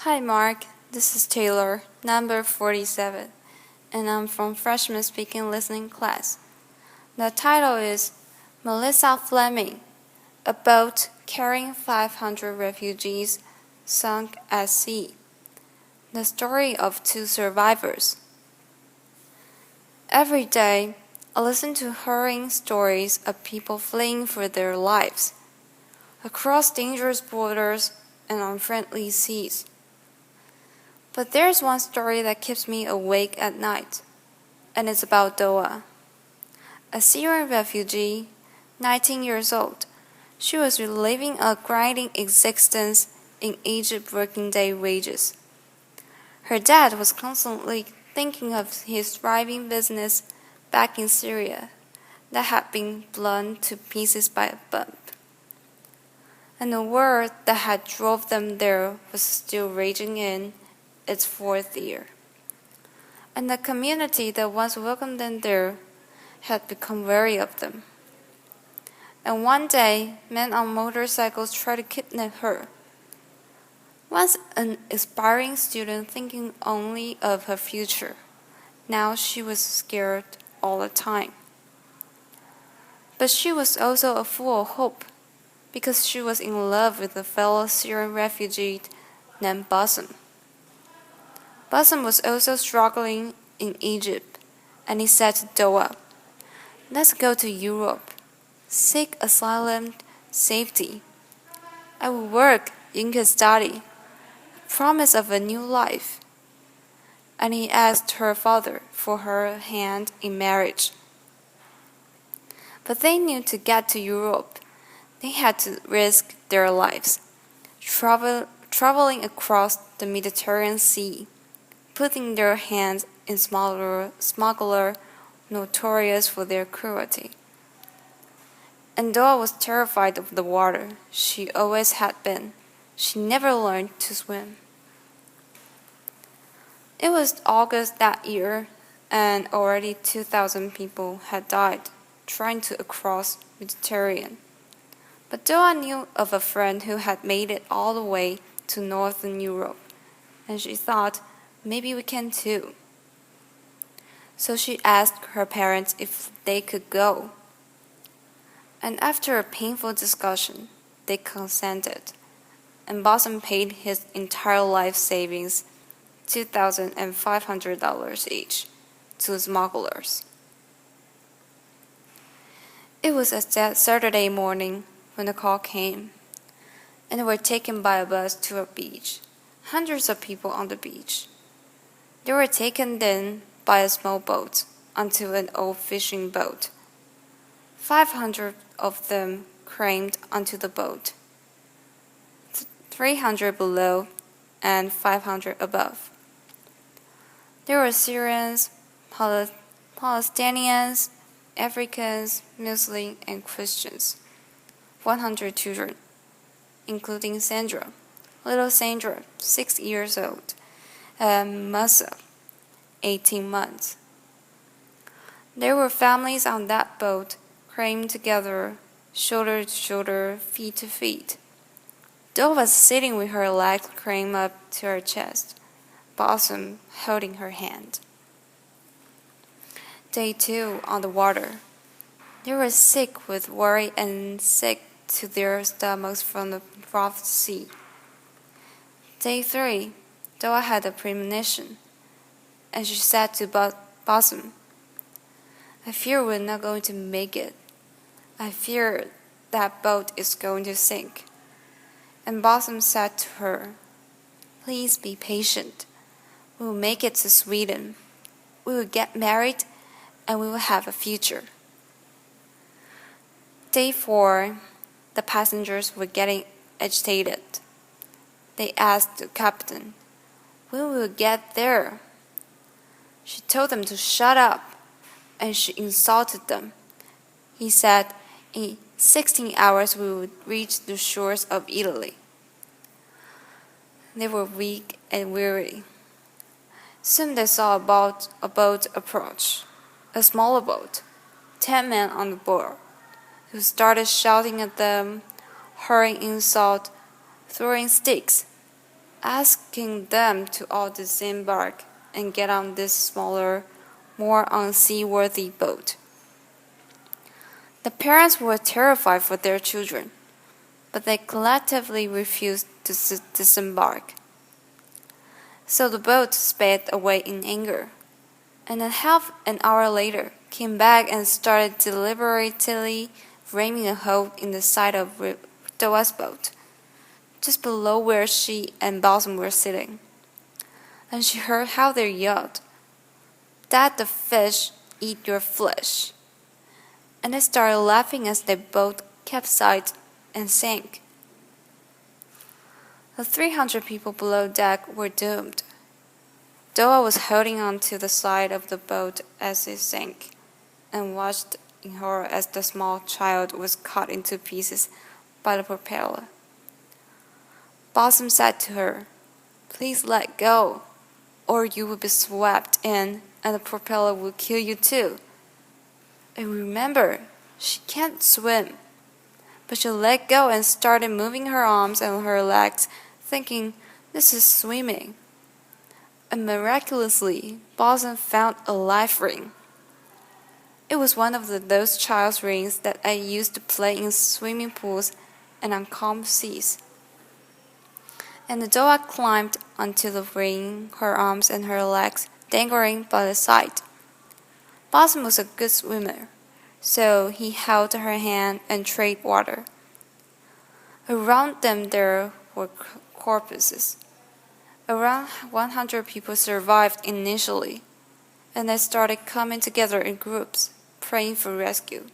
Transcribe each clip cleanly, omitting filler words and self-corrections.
Hi Mark, this is Taylor, number 47, and I'm from freshman speaking listening class. The title is Melissa Fleming, a boat carrying 500 refugees sunk at sea. The story of two survivors. Every day, I listen to harrowing stories of people fleeing for their lives, across dangerous borders and unfriendly seas. But there's one story that keeps me awake at night, and it's about Doa, a Syrian refugee, 19 years old. She was living a grinding existence in Egypt working day wages. Her dad was constantly thinking of his thriving business back in Syria that had been blown to pieces by a bomb. And the war that had drove them there was still raging in its fourth year. And the community that once welcomed them there had become wary of them. And one day, men on motorcycles tried to kidnap her. Once an aspiring student thinking only of her future, now she was scared all the time. But she was also full of hope, because she was in love with a fellow Syrian refugee named Bassem. Bassem was also struggling in Egypt, and he said to Doa, "Let's go to Europe, seek asylum, safety. I will work, you can study, promise of a new life." And he asked her father for her hand in marriage. But they knew to get to Europe, they had to risk their lives, traveling across the Mediterranean Sea, putting their hands in smuggler notorious for their cruelty. And Doa was terrified of the water. She always had been. She never learned to swim. It was August that year, and already 2,000 people had died trying to cross Mediterranean. But Doa knew of a friend who had made it all the way to Northern Europe, and she thought, maybe we can too. So she asked her parents if they could go. And after a painful discussion, they consented, and Bassem paid his entire life savings, $2,500 each, to smugglers. It was a Saturday morning when the call came, and they were taken by a bus to a beach. Hundreds of people on the beach. They were taken then by a small boat onto an old fishing boat. 500 of them crammed onto the boat, 300 below and 500 above. There were Syrians, Palestinians, Africans, Muslims, and Christians. 100 children, including Sandra, little Sandra, 6 years old, and Musa, 18 months. There were families on that boat, crammed together, shoulder to shoulder, feet to feet. Doa was sitting with her legs crammed up to her chest, Bassem holding her hand. Day 2 on the water. They were sick with worry and sick to their stomachs from the rough sea. Day 3, Doa had a premonition, and she said to Bassem, "I fear we're not going to make it. I fear that boat is going to sink." And Bassem said to her, "Please be patient. We will make it to Sweden. We will get married, and we will have a future." Day 4, the passengers were getting agitated. They asked the captain, "When will we get there?" She told them to shut up, and she insulted them. He said, "In 16 hours we would reach the shores of Italy." They were weak and weary. Soon they saw a boat approach, a smaller boat, 10 men on the board, who started shouting at them, hurling insult, throwing sticks. asking them to all disembark and get on this smaller, more unseaworthy boat. The parents were terrified for their children, but they collectively refused to disembark. So the boat sped away in anger, and then half an hour later came back and started deliberately ramming a hole in the side of Doa's boat, just below where she and Balsam were sitting. And she heard how they yelled, "That the fish eat your flesh." And they started laughing as they both capsized and sank. The 300 people below deck were doomed. Doa was holding on to the side of the boat as it sank, and watched in horror as the small child was cut into pieces by the propeller. Balsam said to her, "Please let go, or you will be swept in and the propeller will kill you too." And remember, she can't swim. But she let go and started moving her arms and her legs, thinking, "This is swimming." And miraculously, Balsam found a life ring. It was one of those child's rings that I used to play in swimming pools and on calm seas. And the Doa climbed onto the ring, her arms and her legs dangling by the side. Balsam was a good swimmer, so he held her hand and tread water. Around them there were corpses. Around 100 people survived initially, and they started coming together in groups, praying for rescue.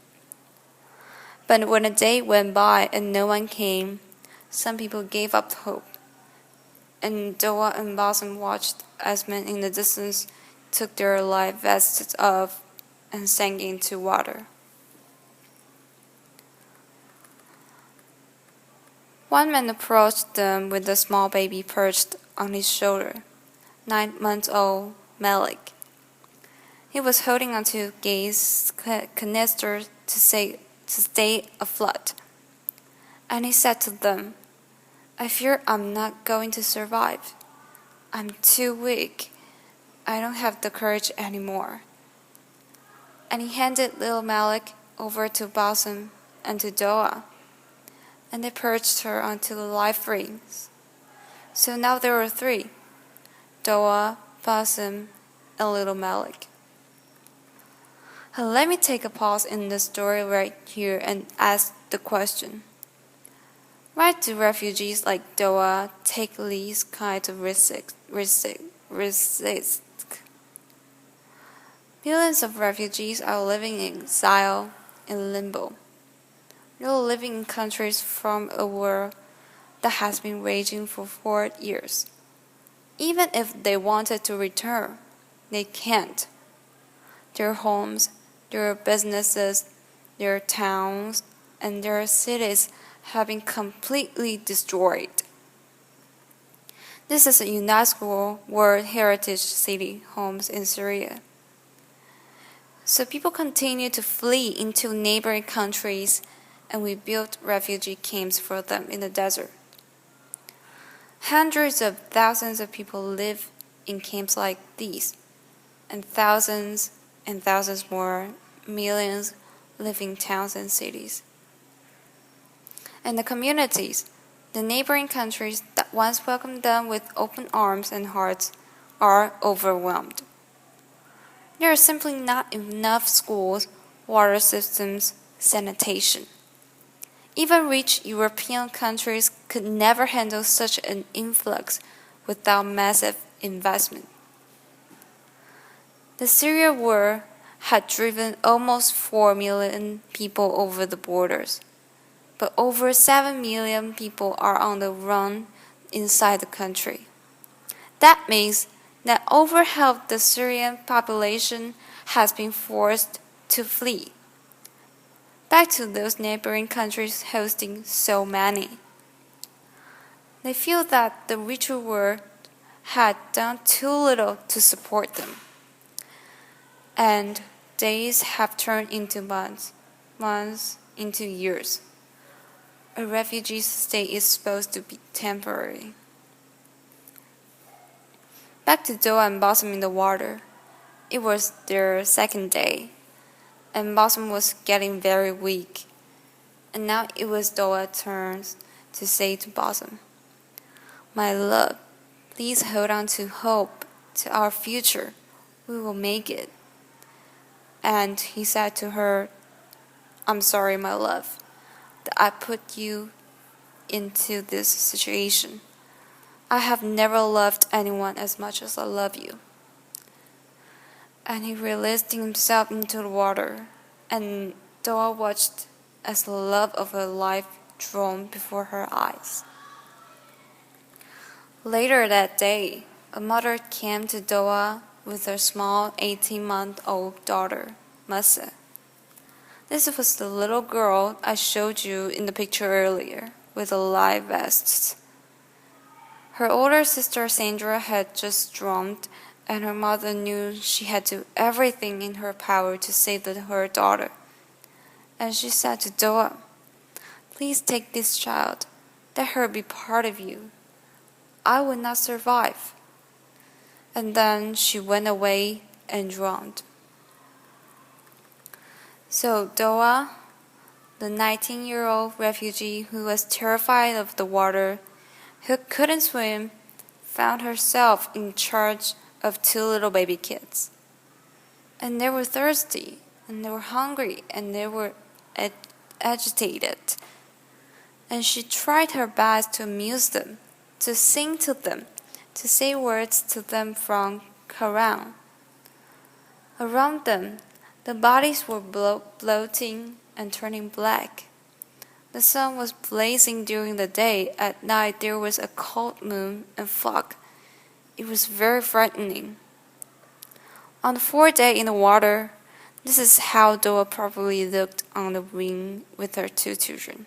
But when a day went by and no one came, some people gave up hope, and Doa and Balsam watched as men in the distance took their life vests off and sank into water. One man approached them with a small baby perched on his shoulder, 9-month-old Malik. He was holding onto gas canister to stay afloat, and he said to them, "I fear I'm not going to survive. I'm too weak. I don't have the courage anymore." And he handed little Malik over to Balsam and to Doa, and they perched her onto the life rings. So now there were 3, Doa, Balsam, and little Malik. Let me take a pause in the story right here and ask the question. Why do refugees like Doa take these kinds of risks? Millions of refugees are living in exile in limbo. They're living in countries from a war that has been raging for 4 years. Even if they wanted to return, they can't. Their homes, their businesses, their towns, and their cities have been completely destroyed. This is a UNESCO World Heritage City, Homs in Syria. So people continue to flee into neighboring countries, and we built refugee camps for them in the desert. Hundreds of thousands of people live in camps like these, and thousands more, millions, live in towns and cities. And the communities, the neighboring countries that once welcomed them with open arms and hearts, are overwhelmed. There are simply not enough schools, water systems, sanitation. Even rich European countries could never handle such an influx without massive investment. The Syria war had driven almost 4 million people over the borders, but over 7 million people are on the run inside the country. That means that over half the Syrian population has been forced to flee back to those neighboring countries hosting so many. They feel that the richer world had done too little to support them, and days have turned into months, months into years. A refugee stay is supposed to be temporary. Back to Doa and Blossom in the water. It was their second day, and Blossom was getting very weak. And now it was Doa's turn to say to Blossom, "My love, please hold on to hope, to our future. We will make it." And he said to her, "I'm sorry, my love, that I put you into this situation. I have never loved anyone as much as I love you." And he released himself into the water, and Doa watched as the love of her life drowned before her eyes. Later that day, a mother came to Doa with her small 18-month-old daughter, Masa. This was the little girl I showed you in the picture earlier, with the life vests. Her older sister Sandra had just drowned, and her mother knew she had to do everything in her power to save her daughter. And she said to Doa, "Please take this child. Let her be part of you. I will not survive." And then she went away and drowned. So Doa, the 19-year-old refugee who was terrified of the water, who couldn't swim, found herself in charge of two little baby kids. And they were thirsty, and they were hungry, and they were agitated. And she tried her best to amuse them, to sing to them, to say words to them from Quran. Around them, the bodies were bloating and turning black. The sun was blazing during the day. At night there was a cold moon and fog. It was very frightening. On the fourth day in the water, this is how Doa probably looked on the wing with her two children.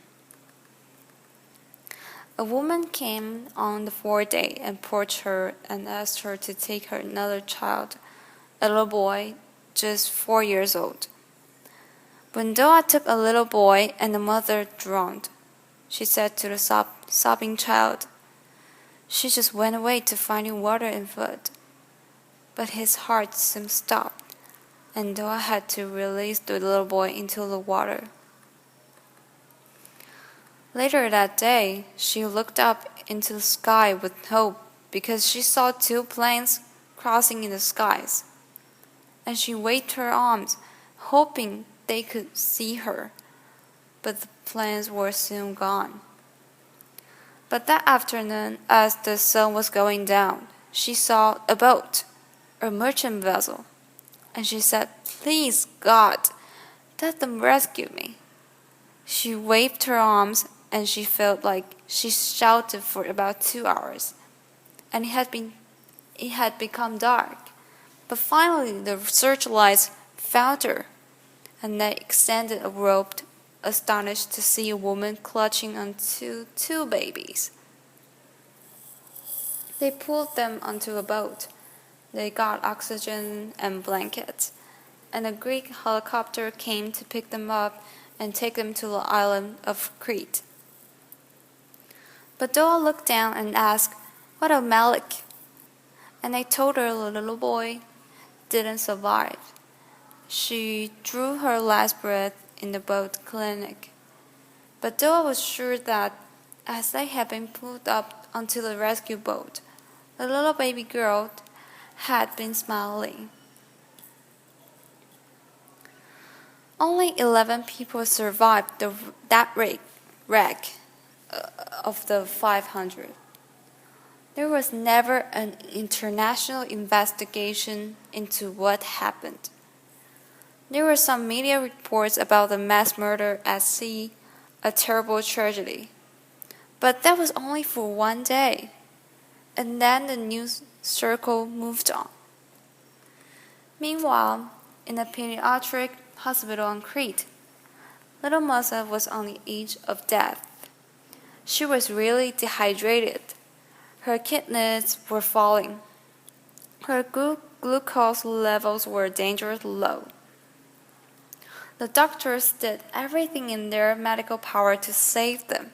A woman came on the fourth day and approached her and asked her to take her another child, a little boy, just 4 years old. When Doa took a little boy and the mother drowned, she said to the sobbing child, "She just went away to finding water and food." But his heart soon stopped, and Doa had to release the little boy into the water. Later that day, she looked up into the sky with hope because she saw two planes crossing in the skies. And she waved her arms, hoping they could see her, but the planes were soon gone. But that afternoon, as the sun was going down, she saw a boat, a merchant vessel, and she said, "Please, God, let them rescue me." She waved her arms, and she felt like she shouted for about 2 hours, and it had become dark. But finally the searchlights found her, and they extended a rope, astonished to see a woman clutching onto two babies. They pulled them onto a boat. They got oxygen and blankets, and a Greek helicopter came to pick them up and take them to the island of Crete. But Doa looked down and asked, "What of Malik?" And they told her the little boy didn't survive. She drew her last breath in the boat clinic. But Doa was sure that as they had been pulled up onto the rescue boat, the little baby girl had been smiling. Only 11 people survived that wreck of the 500. There was never an international investigation into what happened. There were some media reports about the mass murder at sea, a terrible tragedy. But that was only for 1 day, and then the news circle moved on. Meanwhile, in a pediatric hospital on Crete, little Masa was on the edge of death. She was really dehydrated. Her kidneys were falling. Her glucose levels were dangerously low. The doctors did everything in their medical power to save them,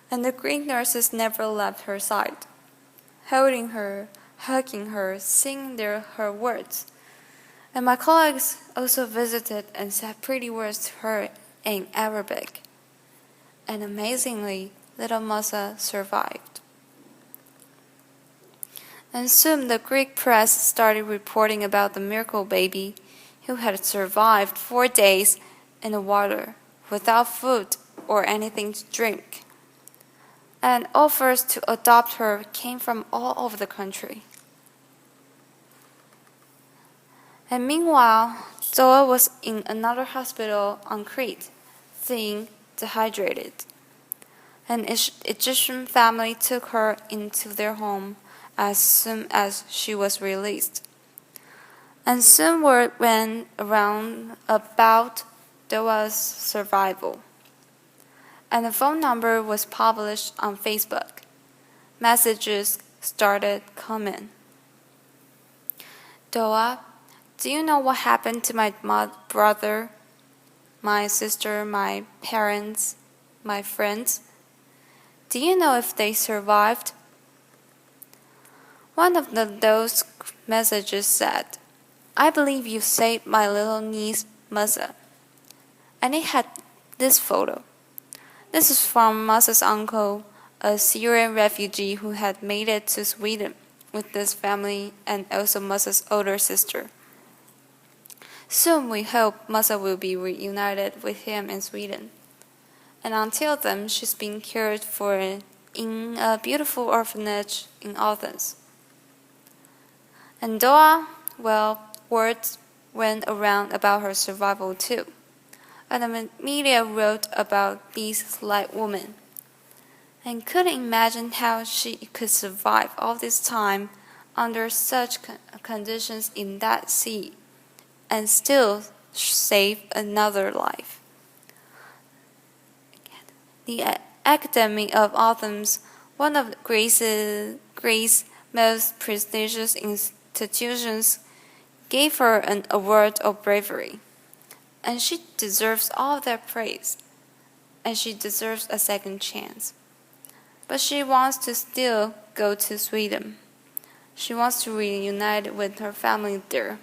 and the Greek nurses never left her side, holding her, hugging her, singing her words. And my colleagues also visited and said pretty words to her in Arabic. And amazingly, little Musa survived. And soon the Greek press started reporting about the miracle baby who had survived 4 days in the water without food or anything to drink. And offers to adopt her came from all over the country. And meanwhile, Zoa was in another hospital on Crete, thin, dehydrated. An Egyptian family took her into their home as soon as she was released. And soon word went around about Zoa's survival. And the phone number was published on Facebook. Messages started coming. Doa, do you know what happened to my brother, my sister, my parents, my friends? Do you know if they survived? One of those messages said, I believe you saved my little niece, Musa. And it had this photo. This is from Musa's uncle, a Syrian refugee who had made it to Sweden with this family and also Musa's older sister. Soon we hope Musa will be reunited with him in Sweden. And until then, she's being cared for in a beautiful orphanage in Athens. And Doa, well, words went around about her survival too. And the media wrote about this slight woman and couldn't imagine how she could survive all this time under such conditions in that sea and still save another life. The Academy of Athens, one of Greece's most prestigious institutions, gave her an award of bravery. And she deserves all that praise. And she deserves a second chance. But she wants to still go to Sweden. She wants to reunite with her family there.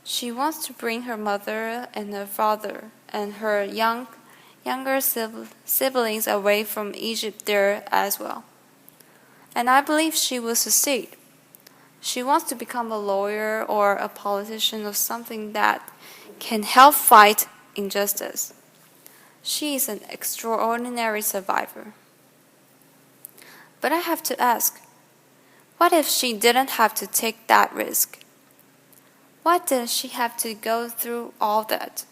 She wants to bring her mother and her father and her younger siblings away from Egypt there as well. And I believe she will succeed. She wants to become a lawyer or a politician or something that can help fight injustice. She is an extraordinary survivor. But I have to ask, what if she didn't have to take that risk? Why did she have to go through all that?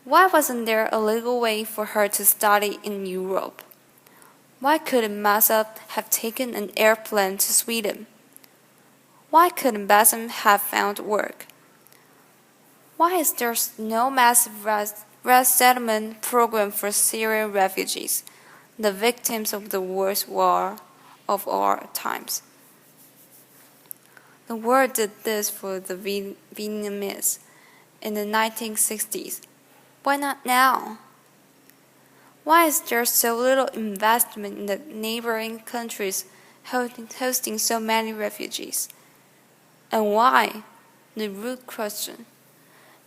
Why wasn't there a legal way for her to study in Europe? Why couldn't Masa have taken an airplane to Sweden? Why couldn't Basim have found work? Why is there no massive resettlement program for Syrian refugees, the victims of the worst war of all times? The world did this for the Vietnamese in the 1960s. Why not now? Why is there so little investment in the neighboring countries hosting so many refugees? And why, the root question,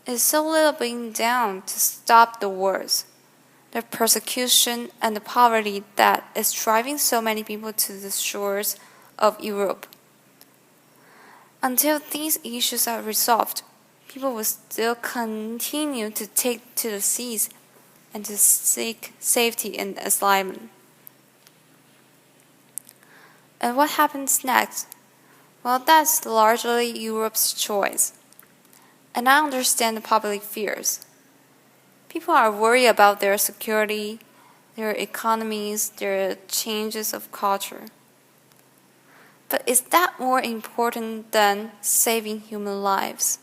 is so little being done to stop the wars, the persecution and the poverty that is driving so many people to the shores of Europe? Until these issues are resolved, people will still continue to take to the seas and to seek safety and asylum. And what happens next? Well, that's largely Europe's choice. And I understand the public fears. People are worried about their security, their economies, their changes of culture. But is that more important than saving human lives?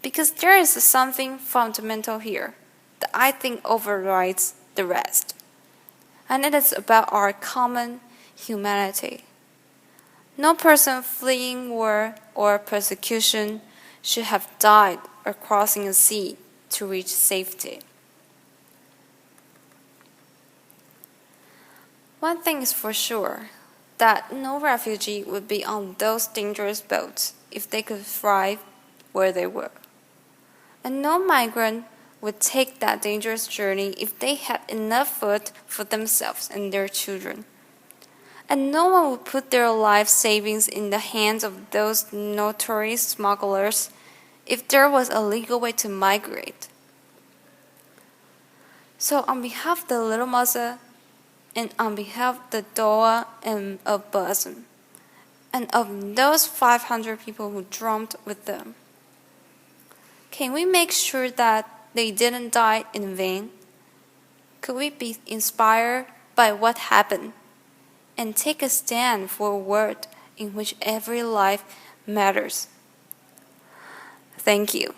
Because there is something fundamental here that I think overrides the rest. And it is about our common humanity. No person fleeing war or persecution should have died or crossing a sea to reach safety. One thing is for sure, that no refugee would be on those dangerous boats if they could thrive where they were. And no migrant would take that dangerous journey if they had enough food for themselves and their children. And no one would put their life savings in the hands of those notorious smugglers if there was a legal way to migrate. So on behalf of the little Masa, and on behalf of the Doa and of Bosom, and of those 500 people who drowned with them, can we make sure that they didn't die in vain? Could we be inspired by what happened and take a stand for a world in which every life matters? Thank you.